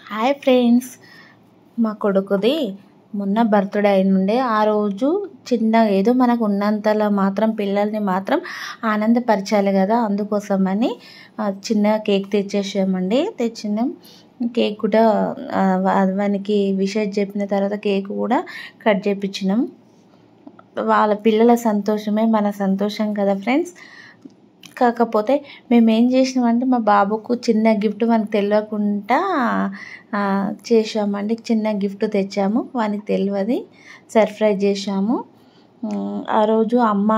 Hi friends, మా కొడుకుది మొన్న birthday అయినుండే. ఆ రోజు చిన్న ఏదో మనకు ఉన్నంతలో మాత్రం పిల్లల్ని మాత్రం ఆనందపరచాలి కదా, అందుకోసమని చిన్న కేక్ తెచ్చేసామండి. తెచ్చినాం. కేక్ కూడా వానికి విషెస్ చెప్పిన తర్వాత కేక్ కూడా కట్ చేయించినాం. వాళ్ళ పిల్లల సంతోషమే మన సంతోషం కదా ఫ్రెండ్స్. కాకపోతే మేము ఏం చేసినామంటే మా బాబుకు చిన్న గిఫ్ట్ మనకు తెలియకుండా చేసామండి. చిన్న గిఫ్ట్ తెచ్చాము, వానికి తెలియదు, సర్ప్రైజ్ చేసాము. ఆ రోజు అమ్మ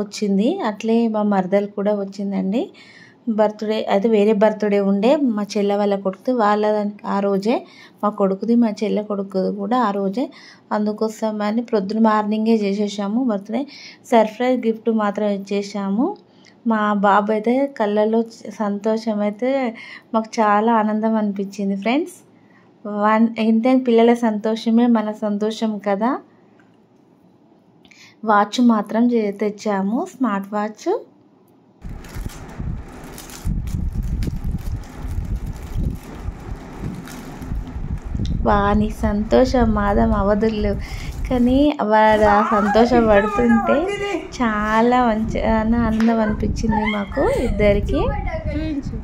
వచ్చింది, అట్లే మా మరదలు కూడా వచ్చిందండి. బర్త్డే అయితే వేరే బర్త్డే ఉండే మా చెల్లె వాళ్ళ కొడుకుది, వాళ్ళ ఆ రోజే మా కొడుకుది, మా చెల్లె కొడుకుది కూడా ఆ రోజే. అందుకోసమని ప్రొద్దున మార్నింగే చేసేసాము బర్త్డే. సర్ప్రైజ్ గిఫ్ట్ మాత్రం ఇచ్చేసాము. మా బాబు అయితే కళ్ళలో సంతోషం అయితే మాకు చాలా ఆనందం అనిపించింది ఫ్రెండ్స్. ఎంతైనా పిల్లల సంతోషమే మన సంతోషం కదా. వాచ్ మాత్రం తెచ్చాము, స్మార్ట్ వాచ్. వాని సంతోషం మాదం అవధులు. కానీ వాడు ఆ సంతోషపడుతుంటే చాలా మంచిగా ఆనందం అనిపించింది మాకు ఇద్దరికి. చూపించు.